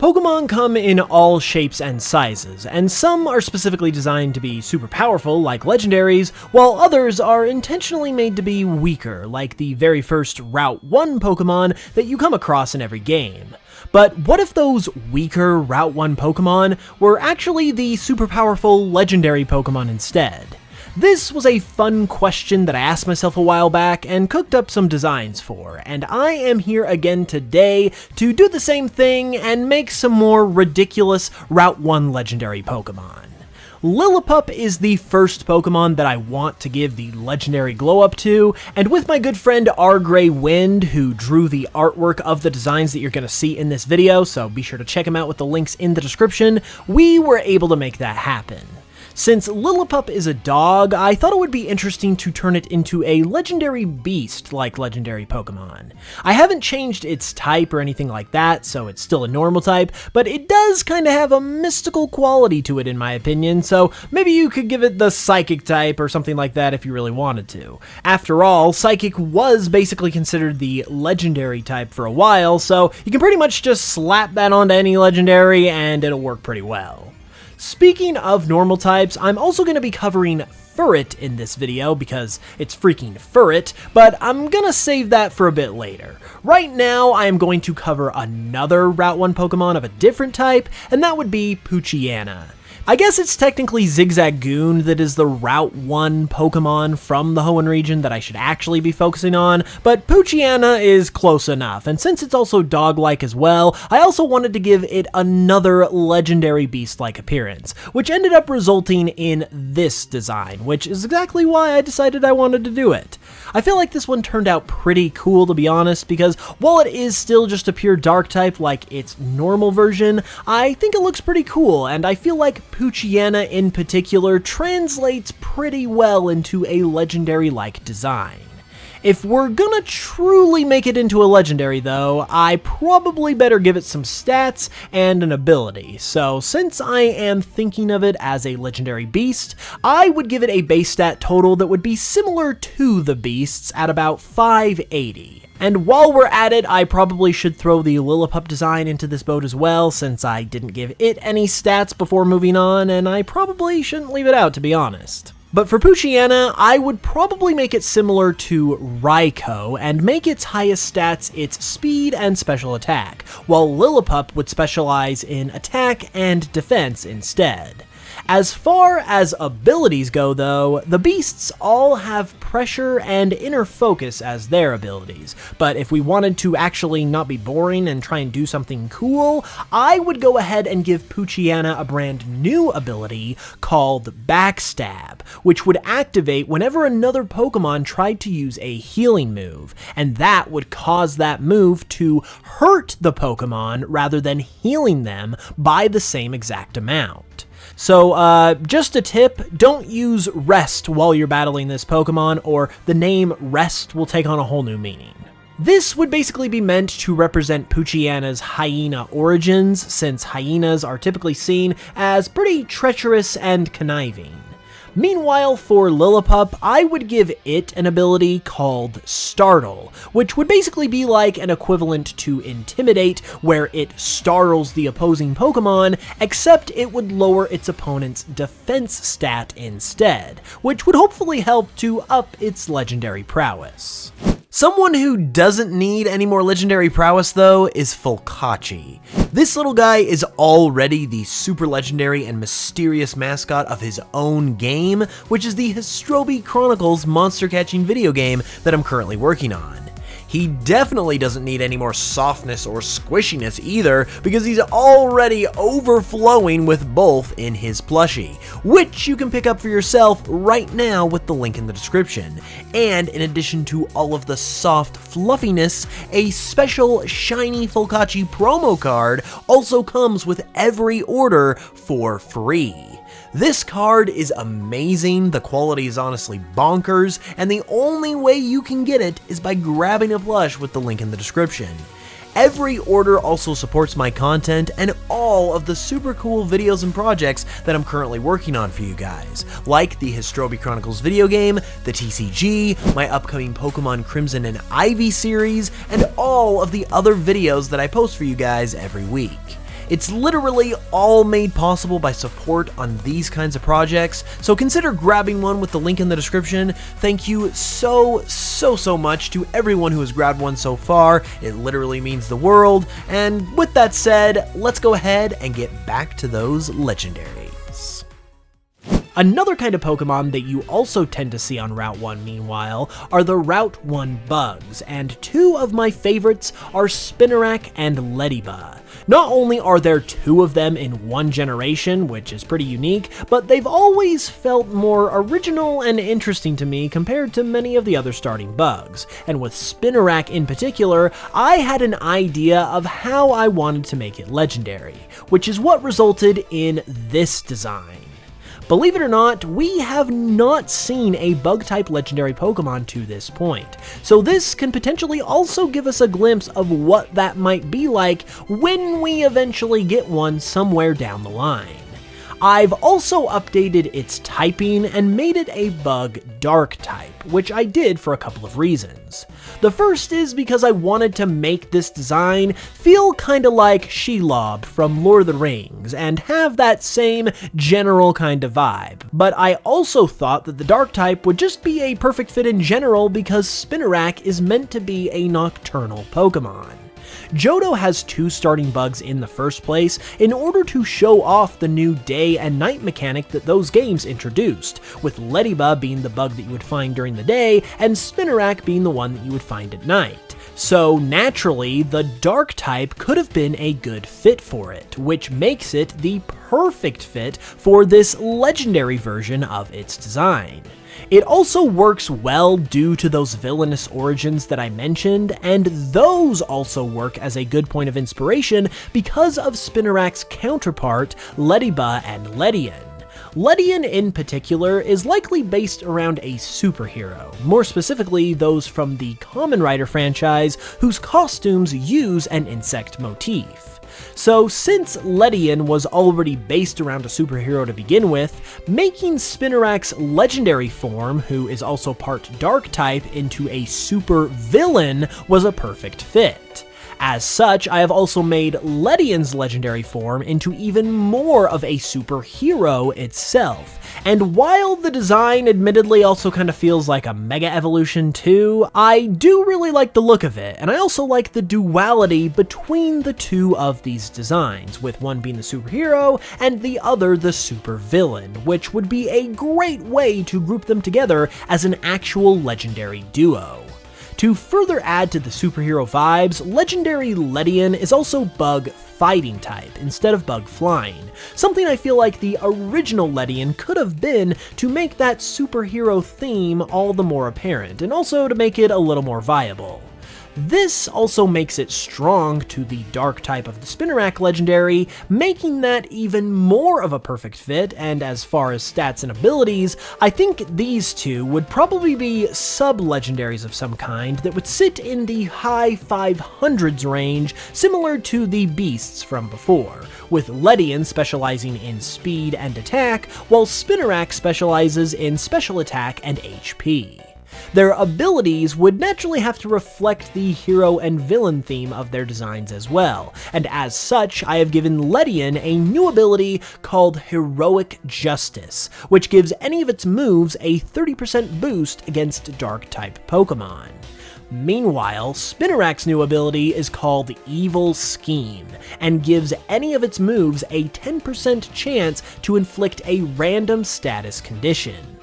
Pokemon come in all shapes and sizes, and some are specifically designed to be super powerful, like Legendaries, while others are intentionally made to be weaker, like the very first Route 1 Pokemon that you come across in every game. But what if those weaker Route 1 Pokemon were actually the super powerful Legendary Pokemon instead? This was a fun question that I asked myself a while back and cooked up some designs for, and I am here again today to do the same thing and make some more ridiculous Route 1 Legendary Pokemon. Lillipup is the first Pokemon that I want to give the Legendary Glow Up to, and with my good friend R. Gray Wind, who drew the artwork of the designs that you're going to see in this video, so be sure to check him out with the links in the description, we were able to make that happen. Since Lillipup is a dog, I thought it would be interesting to turn it into a legendary beast like legendary Pokemon. I haven't changed its type or anything like that, so it's still a normal type, but it does kind of have a mystical quality to it in my opinion, so maybe you could give it the Psychic type or something like that if you really wanted to. After all, Psychic was basically considered the legendary type for a while, so you can pretty much just slap that onto any legendary and it'll work pretty well. Speaking of normal types, I'm also going to be covering Furret in this video because it's freaking Furret, but I'm gonna save that for a bit later. Right now, I am going to cover another Route 1 Pokemon of a different type, and that would be Poochyena. I guess it's technically Zigzagoon that is the Route 1 Pokemon from the Hoenn region that I should actually be focusing on, but Poochyena is close enough, and since it's also dog-like as well, I also wanted to give it another legendary beast-like appearance, which ended up resulting in this design, which is exactly why I decided I wanted to do it. I feel like this one turned out pretty cool, to be honest, because while it is still just a pure dark type like its normal version, I think it looks pretty cool, and I feel like Poochyena in particular translates pretty well into a legendary-like design. If we're gonna truly make it into a legendary though, I probably better give it some stats and an ability. So since I am thinking of it as a legendary beast, I would give it a base stat total that would be similar to the beasts at about 580. And while we're at it, I probably should throw the Lillipup design into this boat as well, since I didn't give it any stats before moving on, and I probably shouldn't leave it out, to be honest. But for Poochyena, I would probably make it similar to Raikou, and make its highest stats its speed and special attack, while Lillipup would specialize in attack and defense instead. As far as abilities go though, the beasts all have pressure and inner focus as their abilities, but if we wanted to actually not be boring and try and do something cool, I would go ahead and give Poochyena a brand new ability called Backstab, which would activate whenever another Pokemon tried to use a healing move, and that would cause that move to hurt the Pokemon rather than healing them by the same exact amount. So, just a tip, don't use Rest while you're battling this Pokemon, or the name Rest will take on a whole new meaning. This would basically be meant to represent Poochyena's hyena origins, since hyenas are typically seen as pretty treacherous and conniving. Meanwhile, for Lillipup, I would give it an ability called Startle, which would basically be like an equivalent to Intimidate, where it startles the opposing Pokemon, except it would lower its opponent's defense stat instead, which would hopefully help to up its legendary prowess. Someone who doesn't need any more legendary prowess though is Fulkachi. This little guy is already the super legendary and mysterious mascot of his own game, which is the Histrobi Chronicles monster catching video game that I'm currently working on. He definitely doesn't need any more softness or squishiness either, because he's already overflowing with both in his plushie, which you can pick up for yourself right now with the link in the description. And in addition to all of the soft fluffiness, a special shiny Fulkachi promo card also comes with every order for free. This card is amazing, the quality is honestly bonkers, and the only way you can get it is by grabbing a plush with the link in the description. Every order also supports my content and all of the super cool videos and projects that I'm currently working on for you guys, like the Histrobi Chronicles video game, the TCG, my upcoming Pokemon Crimson and Ivy series, and all of the other videos that I post for you guys every week. It's literally all made possible by support on these kinds of projects, so consider grabbing one with the link in the description. Thank you so much to everyone who has grabbed one so far. It literally means the world. And with that said, let's go ahead and get back to those legendaries. Another kind of Pokemon that you also tend to see on Route 1, meanwhile, are the Route 1 bugs, and two of my favorites are Spinarak and Ledyba. Not only are there two of them in one generation, which is pretty unique, but they've always felt more original and interesting to me compared to many of the other starting bugs. And with Spinarak in particular, I had an idea of how I wanted to make it legendary, which is what resulted in this design. Believe it or not, we have not seen a bug-type legendary Pokemon to this point, so this can potentially also give us a glimpse of what that might be like when we eventually get one somewhere down the line. I've also updated its typing and made it a bug dark type, which I did for a couple of reasons. The first is because I wanted to make this design feel kinda like Shelob from Lord of the Rings and have that same general kind of vibe. But I also thought that the dark type would just be a perfect fit in general because Spinarak is meant to be a nocturnal Pokemon. Johto has two starting bugs in the first place in order to show off the new day and night mechanic that those games introduced, with Ledyba being the bug that you would find during the day and Spinarak being the one that you would find at night. So naturally, the dark type could have been a good fit for it, which makes it the perfect fit for this legendary version of its design. It also works well due to those villainous origins that I mentioned, and those also work as a good point of inspiration because of Spinarak's counterpart, Ledyba and Ledian. Ledian in particular is likely based around a superhero, more specifically those from the Kamen Rider franchise whose costumes use an insect motif. So since Ledian was already based around a superhero to begin with, making Spinarak's legendary form, who is also part dark type, into a super villain was a perfect fit. As such, I have also made Ledian's legendary form into even more of a superhero itself. And while the design admittedly also kind of feels like a mega evolution too, I do really like the look of it, and I also like the duality between the two of these designs, with one being the superhero and the other the supervillain, which would be a great way to group them together as an actual legendary duo. To further add to the superhero vibes, legendary Ledian is also bug fighting type instead of bug flying, something I feel like the original Ledian could have been to make that superhero theme all the more apparent, and also to make it a little more viable. This also makes it strong to the dark type of the Spinarak legendary, making that even more of a perfect fit, and as far as stats and abilities, I think these two would probably be sub-legendaries of some kind that would sit in the high 500s range, similar to the beasts from before, with Ledian specializing in speed and attack, while Spinarak specializes in special attack and HP. Their abilities would naturally have to reflect the hero and villain theme of their designs as well, and as such, I have given Ledian a new ability called Heroic Justice, which gives any of its moves a 30% boost against Dark-type Pokemon. Meanwhile, Spinarak's new ability is called Evil Scheme, and gives any of its moves a 10% chance to inflict a random status condition.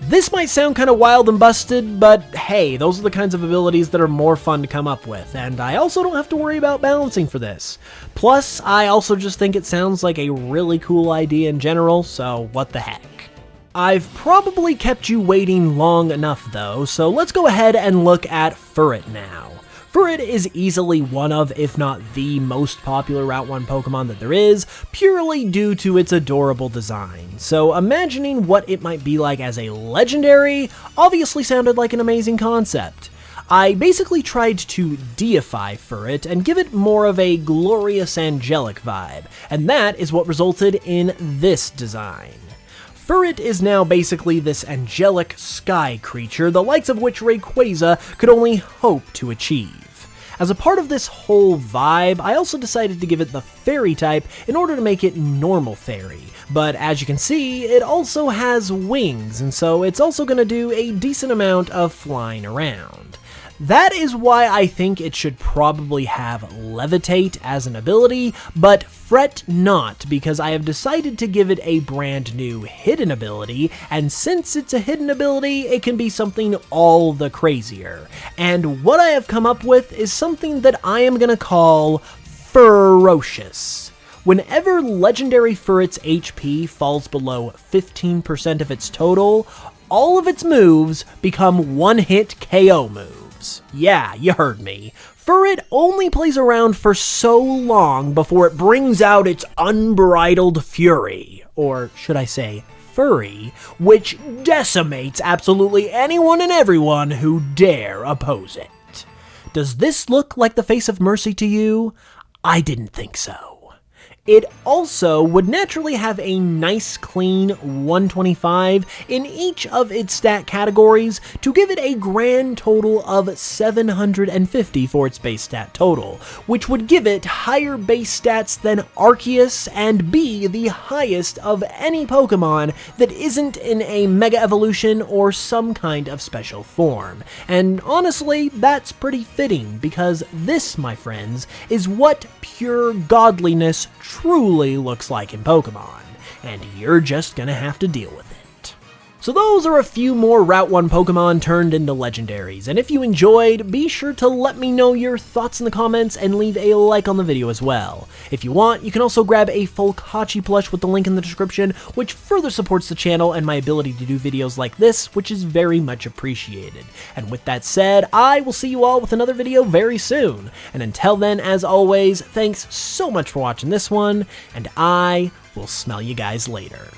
This might sound kind of wild and busted, but hey, those are the kinds of abilities that are more fun to come up with, and I also don't have to worry about balancing for this. Plus, I also just think it sounds like a really cool idea in general, so what the heck. I've probably kept you waiting long enough though, so let's go ahead and look at Furret now. Furret is easily one of, if not the most popular Route 1 Pokemon that there is, purely due to its adorable design. So imagining what it might be like as a legendary obviously sounded like an amazing concept. I basically tried to deify Furret and give it more of a glorious angelic vibe, and that is what resulted in this design. Furret is now basically this angelic sky creature, the likes of which Rayquaza could only hope to achieve. As a part of this whole vibe, I also decided to give it the fairy type in order to make it normal fairy. But as you can see, it also has wings, and so it's also going to do a decent amount of flying around. That is why I think it should probably have Levitate as an ability, but fret not, because I have decided to give it a brand new hidden ability, and since it's a hidden ability, it can be something all the crazier. And what I have come up with is something that I am gonna call Ferocious. Whenever Legendary Furret's HP falls below 15% of its total, all of its moves become one-hit KO moves. Yeah, you heard me. Furret only plays around for so long before it brings out its unbridled fury, or should I say furry, which decimates absolutely anyone and everyone who dare oppose it. Does this look like the face of mercy to you? I didn't think so. It also would naturally have a nice clean 125 in each of its stat categories to give it a grand total of 750 for its base stat total, which would give it higher base stats than Arceus and be the highest of any Pokemon that isn't in a Mega Evolution or some kind of special form. And honestly, that's pretty fitting, because this, my friends, is what pure godliness truly looks like in Pokemon, and you're just gonna have to deal with it. So those are a few more Route 1 Pokemon turned into Legendaries, and if you enjoyed, be sure to let me know your thoughts in the comments and leave a like on the video as well. If you want, you can also grab a full Hachi plush with the link in the description, which further supports the channel and my ability to do videos like this, which is very much appreciated. And with that said, I will see you all with another video very soon, and until then, as always, thanks so much for watching this one, and I will smell you guys later.